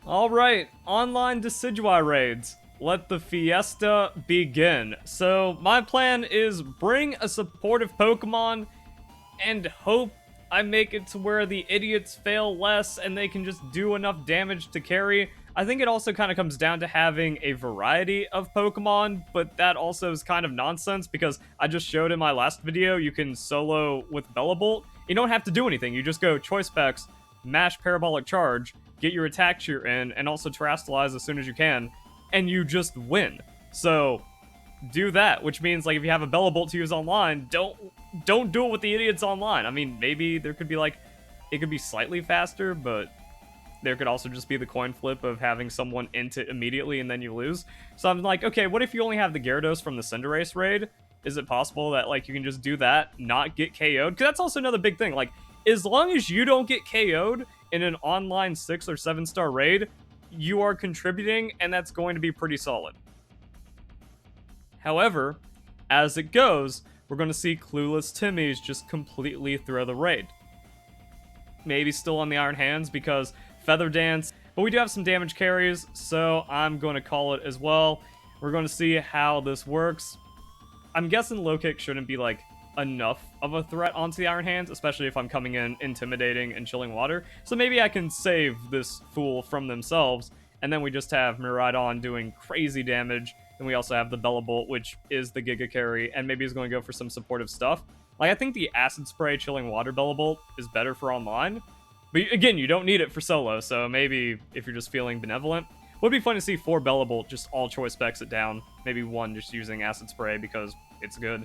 Alright, online Decidueye Raids. Let the fiesta begin. So, my plan is bring a supportive Pokemon and hope I make it to where the idiots fail less and they can just do enough damage to carry. I think it also kind of comes down to having a variety of Pokemon, but that also is kind of nonsense because I just showed in my last video you can solo with Bellabolt. You don't have to do anything, you just go Choice Specs, mash Parabolic Charge, get your attack cheer in, and also Terastallize as soon as you can, and you just win. So, do that, which means like if you have a Bellabolt to use online, don't do it with the idiots online. I mean, maybe there could be like, it could be slightly faster, but there could also just be the coin flip of having someone int it immediately and then you lose. So I'm like, okay, what if you only have the Gyarados from the Cinderace raid? Is it possible that like you can just do that, not get KO'd? Because that's also another big thing. Like, as long as you don't get KO'd in an online 6 or 7 star raid, you are contributing, and that's going to be pretty solid. However, as it goes, we're going to see clueless Timmies just completely throw the raid. Maybe still on the Iron Hands because Feather Dance, but we do have some damage carries, so I'm going to call it as well. We're going to see how this works. I'm guessing Low Kick shouldn't be like enough of a threat onto the Iron Hands, especially if I'm coming in intimidating and chilling water. So maybe I can save this fool from themselves, and then we just have Miraidon doing crazy damage. And we also have the Bellabolt, which is the Giga Carry, and maybe he's going to go for some supportive stuff. Like, I think the Acid Spray Chilling Water Bellabolt is better for online. But again, you don't need it for solo, so maybe if you're just feeling benevolent. Would be fun to see 4 Bellabolt just all choice specs it down. Maybe 1 just using Acid Spray because it's good.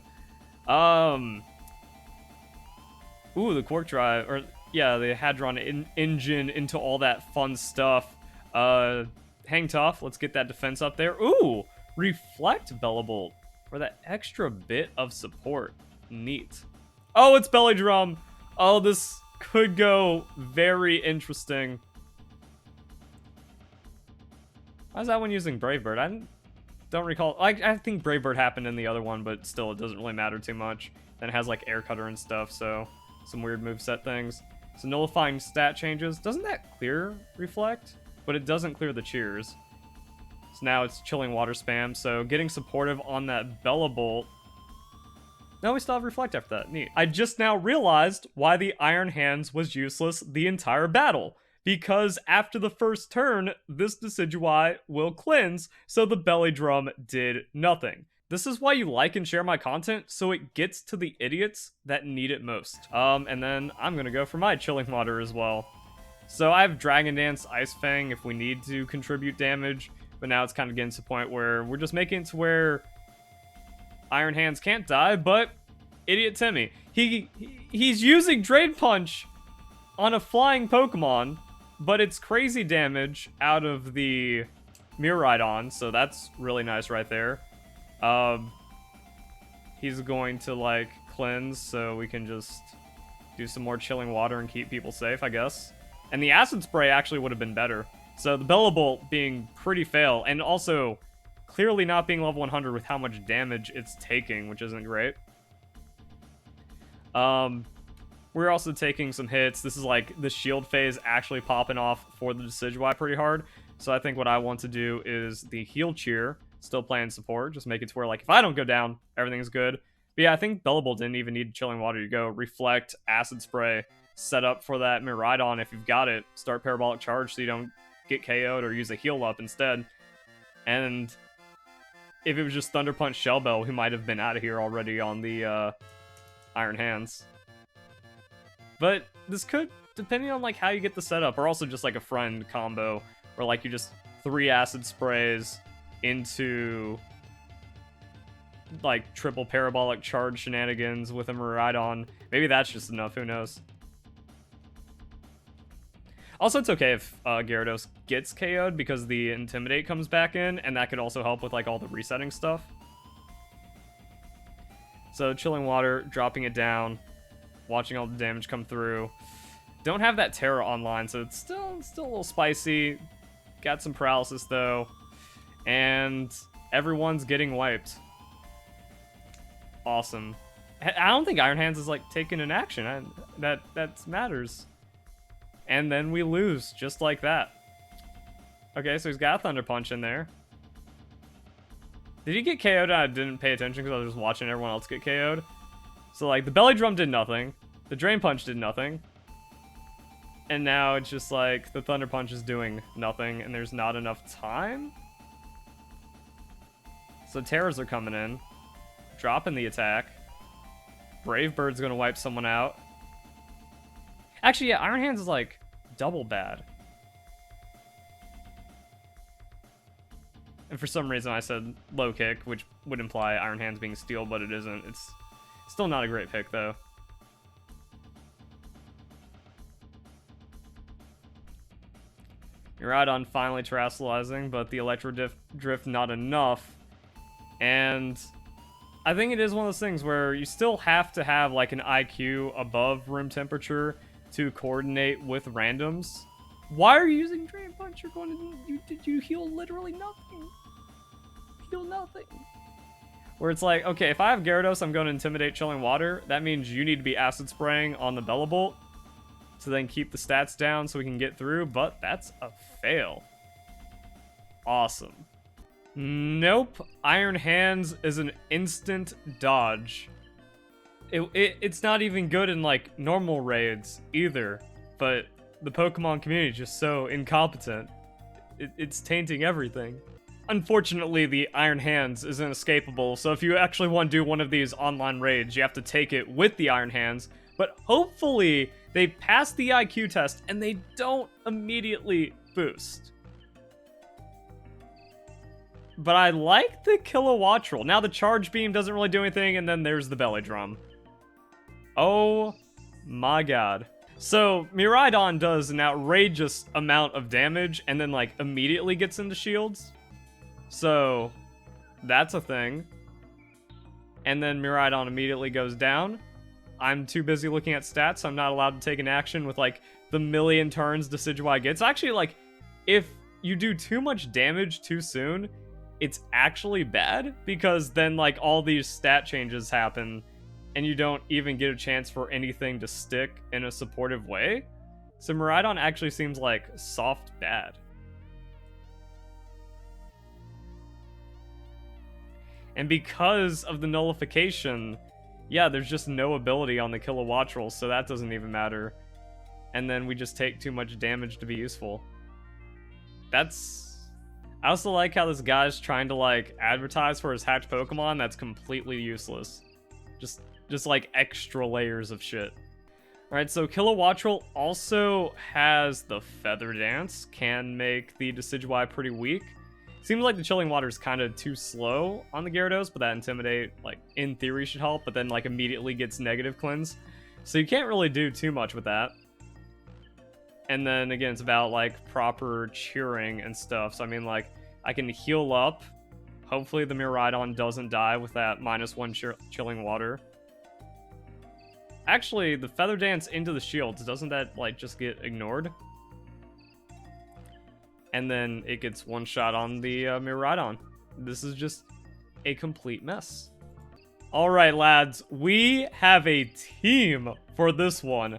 Ooh, the Quark Drive, or yeah, the Hadron engine into all that fun stuff. Hang tough, let's get that defense up there. Ooh! Reflect Bellabolt for that extra bit of support. Neat. Oh, it's Belly Drum. Oh, this could go very interesting. Why is that one using Brave Bird? I don't recall. I think Brave Bird happened in the other one, but still, it doesn't really matter too much. Then it has like Air Cutter and stuff, so some weird moveset things. So nullifying stat changes. Doesn't that clear Reflect? But it doesn't clear the cheers. So now it's chilling water spam, so getting supportive on that Bellabolt. No, we still have Reflect after that. Neat. I just now realized why the Iron Hands was useless the entire battle. Because after the first turn, this Decidueye will cleanse, so the Belly Drum did nothing. This is why you like and share my content, so it gets to the idiots that need it most. And then I'm gonna go for my chilling water as well. So I have Dragon Dance, Ice Fang if we need to contribute damage. But now it's kind of getting to the point where we're just making it to where Iron Hands can't die, but Idiot Timmy. He's using Drain Punch on a flying Pokemon, but it's crazy damage out of the Miraidon, so that's really nice right there. He's going to, like, cleanse, so we can just do some more chilling water and keep people safe, I guess. And the Acid Spray actually would have been better. So the Bellabolt being pretty fail, and also clearly not being level 100 with how much damage it's taking, which isn't great. We're also taking some hits. This is like the shield phase actually popping off for the Decidueye pretty hard. So I think what I want to do is the heal cheer, still playing support, just make it to where like if I don't go down, everything's good. But yeah, I think Bellabolt didn't even need chilling water to go. Reflect, Acid Spray, set up for that Miraidon if you've got it. Start Parabolic Charge so you don't get KO'd or use a heal up instead. And if it was just Thunder Punch Shell Bell, we might have been out of here already on the Iron Hands. But this could, depending on like how you get the setup, or also just like a friend combo, where like you just 3 Acid Sprays into like triple Parabolic Charge shenanigans with a Miraidon. Maybe that's just enough, who knows. Also, it's okay if Gyarados gets KO'd because the Intimidate comes back in, and that could also help with like all the resetting stuff. So chilling water, dropping it down, watching all the damage come through. Don't have that Tera online, so it's still a little spicy. Got some paralysis though, and everyone's getting wiped. Awesome. I don't think Iron Hands is like taking an action. That matters. And then we lose just like that. Okay, so he's got a Thunder Punch in there. Did he get KO'd? I didn't pay attention because I was just watching everyone else get KO'd. So, like, the Belly Drum did nothing. The Drain Punch did nothing. And now it's just like the Thunder Punch is doing nothing and there's not enough time. So Teras are coming in. Dropping the attack. Brave Bird's gonna wipe someone out. Actually, yeah, Iron Hands is like double bad. And for some reason I said low kick, which would imply Iron Hands being steel, but it isn't. It's still not a great pick though. Miraidon finally terrestrializing, but the Electro Drift not enough. And I think it is one of those things where you still have to have like an IQ above room temperature to coordinate with randoms. Why are you using Drain Punch? Did you heal literally nothing? Heal nothing. Where it's like, okay, if I have Gyarados, I'm going to Intimidate Chilling Water. That means you need to be Acid Spraying on the Bellibolt to then keep the stats down so we can get through, but that's a fail. Awesome. Nope. Iron Hands is an instant dodge. It's not even good in, like, normal raids either, but the Pokemon community is just so incompetent. It's tainting everything. Unfortunately, the Iron Hands is inescapable, so if you actually want to do one of these online raids, you have to take it with the Iron Hands, but hopefully they pass the IQ test and they don't immediately boost. But I like the Kilowattrel. Now the Charge Beam doesn't really do anything, and then there's the Belly Drum. Oh my god. So Miraidon does an outrageous amount of damage and then like immediately gets into shields. So that's a thing. And then Miraidon immediately goes down. I'm too busy looking at stats, so I'm not allowed to take an action with like the million turns Decidueye gets. Actually, like, if you do too much damage too soon, it's actually bad, because then like all these stat changes happen and you don't even get a chance for anything to stick in a supportive way. So Miraidon actually seems like soft bad. And because of the nullification, yeah, there's just no ability on the Kilowattrel, so that doesn't even matter. And then we just take too much damage to be useful. I also like how this guy's trying to, like, advertise for his hatch Pokemon that's completely useless. Just like, extra layers of shit. Alright, so Kilowattrel also has the Feather Dance, can make the Decidueye pretty weak. Seems like the Chilling Water is kind of too slow on the Gyarados, but that Intimidate, like, in theory should help, but then, like, immediately gets Negative Cleanse. So you can't really do too much with that. And then, again, it's about, like, proper cheering and stuff. So, I mean, like, I can heal up. Hopefully the Miraidon doesn't die with that -1 Chilling Water. Actually, the Feather Dance into the shields, doesn't that, like, just get ignored? And then it gets one shot on the Miraidon. This is just a complete mess. Alright, lads, we have a team for this one.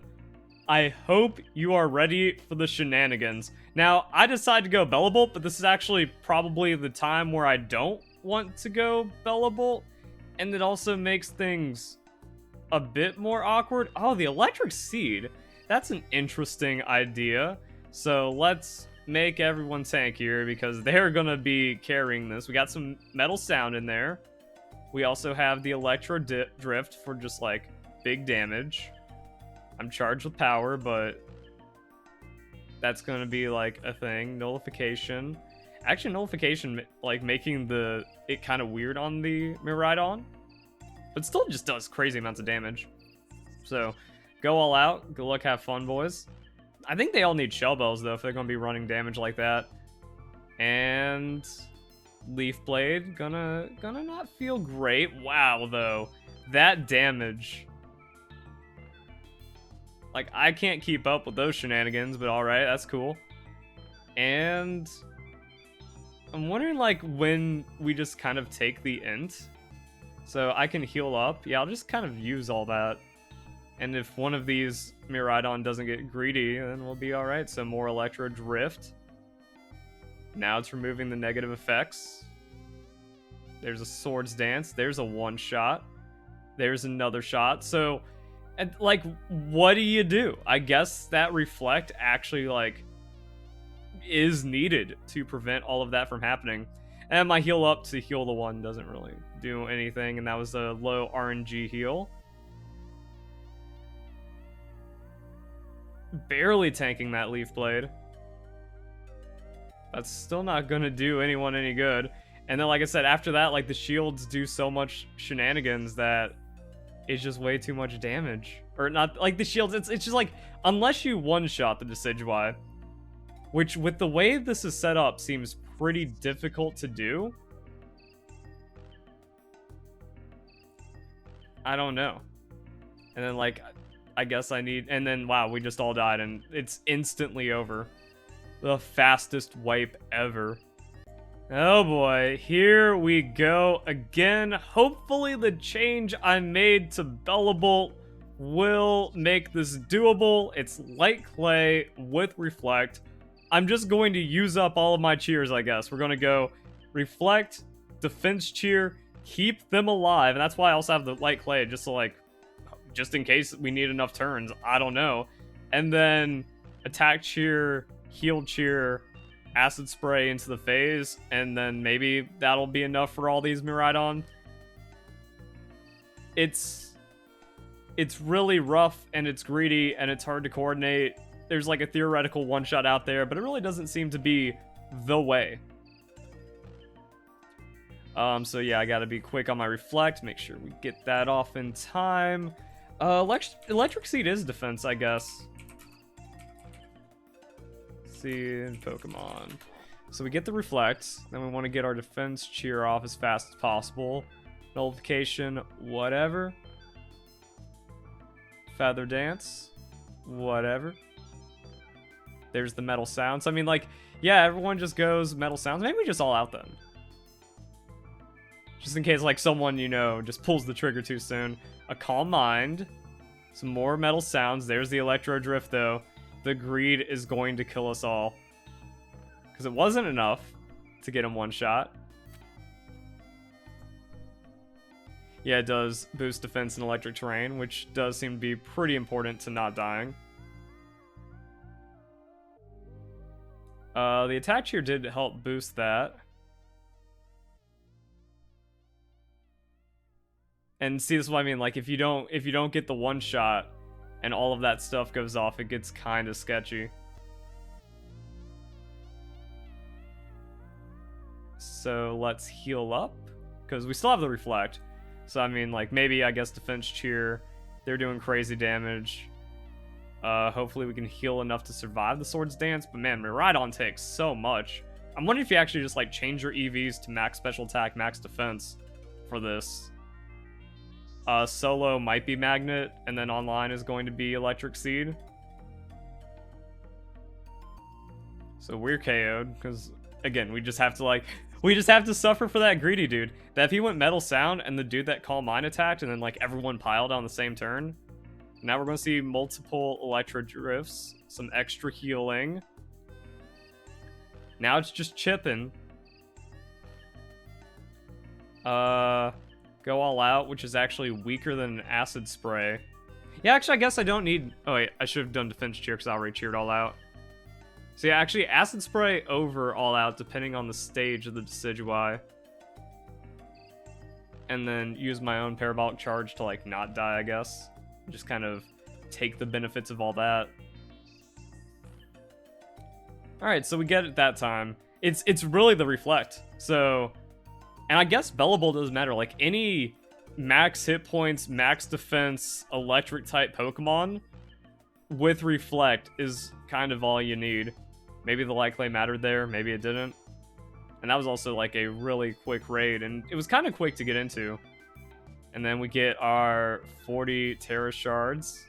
I hope you are ready for the shenanigans. Now, I decided to go Bellibolt, but this is actually probably the time where I don't want to go Bellibolt. And it also makes things a bit more awkward. Oh, the Electric Seed. That's an interesting idea. So let's make everyone tankier because they're gonna be carrying this. We got some Metal Sound in there. We also have the Electro Drift for just like big damage. I'm charged with power, but that's gonna be like a thing. Nullification. Actually, Nullification like making it kind of weird on the Miraidon, but still just does crazy amounts of damage. So go all out. Good luck, have fun, boys. I think they all need Shell Bells, though, if they're going to be running damage like that. And Leaf Blade, gonna not feel great. Wow, though. That damage. Like, I can't keep up with those shenanigans, but alright, that's cool. And I'm wondering, like, when we just kind of take the int. So I can heal up. Yeah, I'll just kind of use all that. And if one of these Miraidon doesn't get greedy, then we'll be alright. So more Electro Drift. Now it's removing the negative effects. There's a Swords Dance. There's a one-shot. There's another shot. So, like, what do you do? I guess that Reflect actually, like, is needed to prevent all of that from happening. And my heal up to heal the one doesn't really do anything, and that was a low RNG heal. Barely tanking that Leaf Blade. That's still not gonna do anyone any good. And then, like I said, after that, like, the shields do so much shenanigans that it's just way too much damage. Or not, like, the shields, it's just like, unless you one-shot the Decidueye, which, with the way this is set up, seems pretty difficult to do. I don't know. And then, like, I guess I need... And then, wow, we just all died, and it's instantly over. The fastest wipe ever. Oh boy, here we go again. Hopefully the change I made to Bellable will make this doable. It's Light Clay with Reflect. I'm just going to use up all of my cheers, I guess. We're going to go Reflect, Defense Cheer, keep them alive. And that's why I also have the Light Clay, just to, like, just in case we need enough turns. I don't know. And then Attack Cheer, Heal Cheer, Acid Spray into the phase, and then maybe that'll be enough for all these Miraidon. It's really rough, and it's greedy, and it's hard to coordinate. There's like a theoretical one-shot out there, but it really doesn't seem to be the way. So yeah, I gotta be quick on my Reflect, make sure we get that off in time. Electric Seed is defense, I guess. In Pokemon. So we get the Reflect, then we want to get our Defense Cheer off as fast as possible. Nullification, whatever. Feather Dance, whatever. There's the Metal Sounds. I mean, like, yeah, everyone just goes Metal Sounds. Maybe we just all out then. Just in case, like, someone, you know, just pulls the trigger too soon. A Calm Mind. Some more Metal Sounds. There's the Electro Drift, though. The greed is going to kill us all. Because it wasn't enough to get him one shot. Yeah, it does boost defense in electric terrain, which does seem to be pretty important to not dying. The attack here did help boost that. And see, this is what I mean, like, if you don't get the one shot and all of that stuff goes off, it gets kind of sketchy. So let's heal up, because we still have the Reflect. So I mean, like, maybe, I guess, Defense Cheer, they're doing crazy damage. Hopefully we can heal enough to survive the Swords Dance, but man, Miraidon takes so much. I'm wondering if you actually just, like, change your EVs to max special attack, max defense for this. Solo might be Magnet, and then online is going to be Electric Seed. So we're KO'd, because, again, we just have to suffer for that greedy dude. That if he went Metal Sound, and the dude that Calm Mind attacked, and then, like, everyone piled on the same turn. Now we're going to see multiple Electro Drifts, some extra healing. Now it's just chipping. Go All Out, which is actually weaker than Acid Spray. Yeah, actually, I guess I don't need... Oh, wait, I should have done Defense Cheer because I already cheered All Out. So yeah, actually, Acid Spray over All Out, depending on the stage of the Decidueye. And then use my own Parabolic Charge to, like, not die, I guess. Just kind of take the benefits of all that. Alright, so we get it that time. It's really the Reflect. So... And I guess Bellable doesn't matter. Like, any max hit points, max defense, electric type Pokemon with Reflect is kind of all you need. Maybe the Light Clay mattered there, maybe it didn't. And that was also like a really quick raid, and it was kind of quick to get into. And then we get our 40 Tera Shards,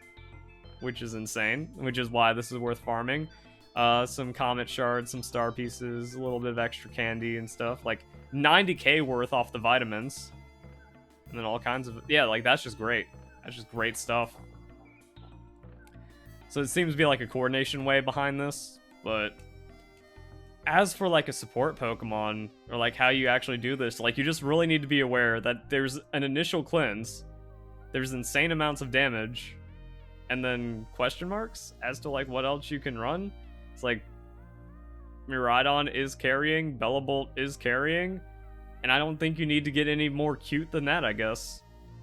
which is insane, which is why this is worth farming. Some Comet Shards, some Star Pieces, a little bit of extra candy and stuff. Like, 90k worth off the vitamins. And then all kinds of... Yeah, like, that's just great. That's just great stuff. So it seems to be like a coordination way behind this, but... as for like a support Pokemon, or like how you actually do this, like you just really need to be aware that there's an initial cleanse, there's insane amounts of damage, and then question marks as to like what else you can run. It's like Miraidon is carrying, Bellabolt is carrying, and I don't think you need to get any more cute than that, I guess.